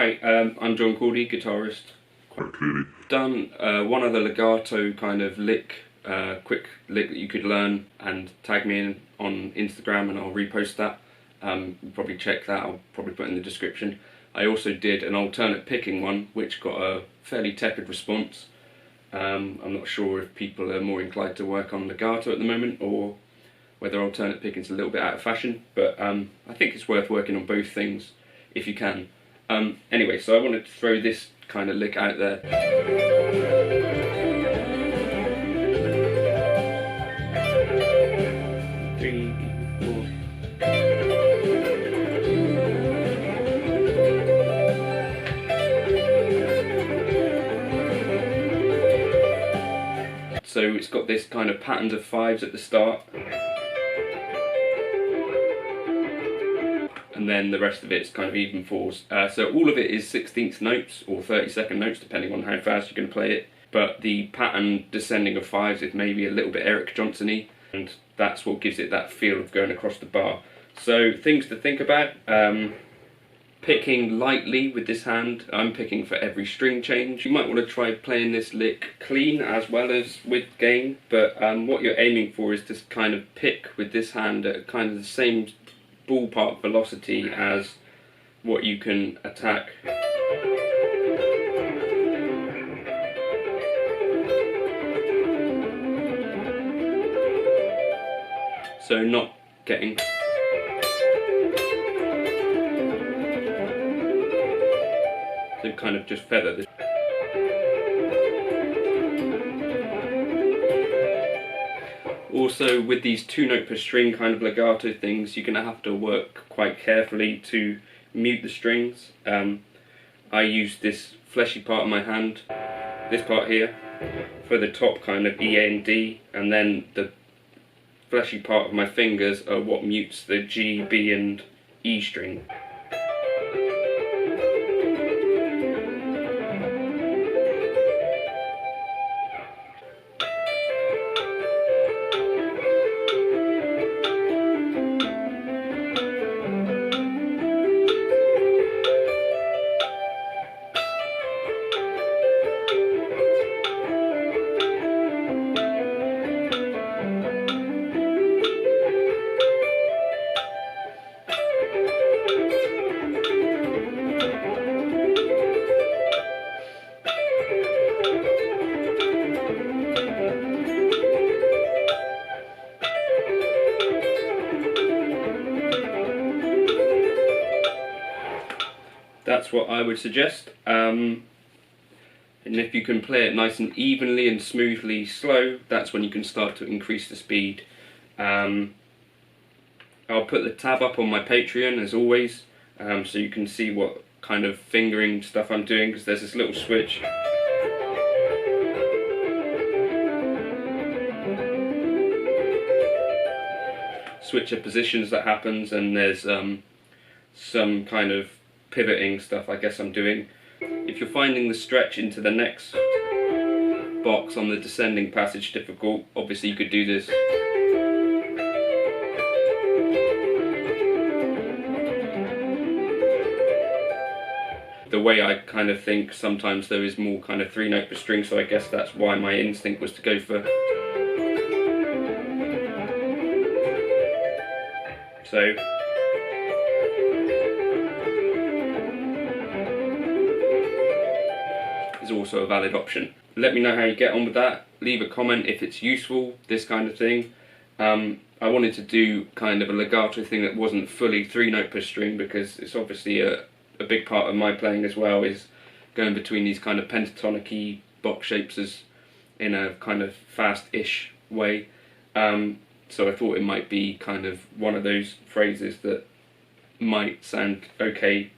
Hi, I'm Cordy, guitarist. Quite clearly. Done one other legato kind of lick, quick lick that you could learn, and tag me in on Instagram and I'll repost that. You'll probably check that, I'll probably put it in the description. I also did an alternate picking one which got a fairly tepid response. I'm not sure if people are more inclined to work on legato at the moment or whether alternate picking is a little bit out of fashion, but I think it's worth working on both things if you can. Anyway, so I wanted to throw this kind of lick out there. Three, four. So it's got this kind of patterns of fives at the start, and then the rest of it's kind of even fours. So all of it is 16th notes or 32nd notes depending on how fast you're going to play it, but the pattern descending of fives is maybe a little bit Eric Johnson-y, and that's what gives it that feel of going across the bar. So things to think about: picking lightly with this hand. I'm picking for every string change. You might want to try playing this lick clean as well as with gain, but what you're aiming for is to kind of pick with this hand at kind of the same ballpark velocity as what you can attack. So not getting to kind of just feather this. Also, with these 2 note per string kind of legato things, you're going to have to work quite carefully to mute the strings. I use this fleshy part of my hand, this part here, for the top kind of E, A and D, and then the fleshy part of my fingers are what mutes the G, B and E string. That's what I would suggest, and if you can play it nice and evenly and smoothly slow, that's when you can start to increase the speed. I'll put the tab up on my Patreon as always, so you can see what kind of fingering stuff I'm doing, because there's this little switch. Switch of positions that happens, and there's some kind of pivoting stuff I guess I'm doing. If you're finding the stretch into the next box on the descending passage difficult, obviously you could do this. The way I kind of think, sometimes there is more kind of 3 note per string, so I guess that's why my instinct was to go for. So is also a valid option. Let me know how you get on with that. Leave a comment if it's useful, this kind of thing. I wanted to do kind of a legato thing that wasn't fully 3 note per string, because it's obviously a big part of my playing as well, is going between these kind of pentatonic-y box shapes as in a kind of fast-ish way. So I thought it might be kind of one of those phrases that might sound okay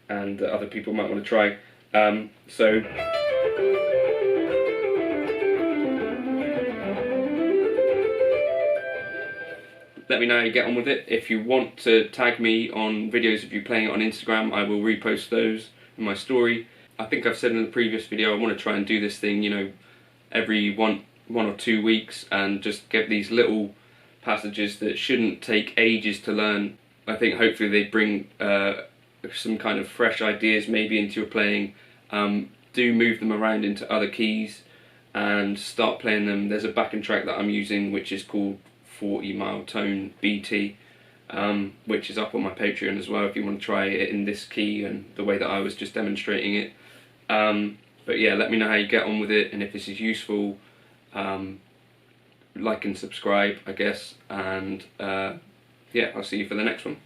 and that other people might want to try. So let me know how you get on with it. If you want to tag me on videos of you playing it on Instagram, I will repost those in my story. I think I've said in the previous video I want to try and do this thing, you know, every one or 2 weeks, and just get these little passages that shouldn't take ages to learn. I think hopefully they bring some kind of fresh ideas maybe into your playing, do move them around into other keys and start playing them. There's a backing track that I'm using which is called 40 Mile Tone BT, which is up on my Patreon as well if you want to try it in this key and the way that I was just demonstrating it. But yeah, let me know how you get on with it, and if this is useful, like and subscribe, I guess, and yeah, I'll see you for the next one.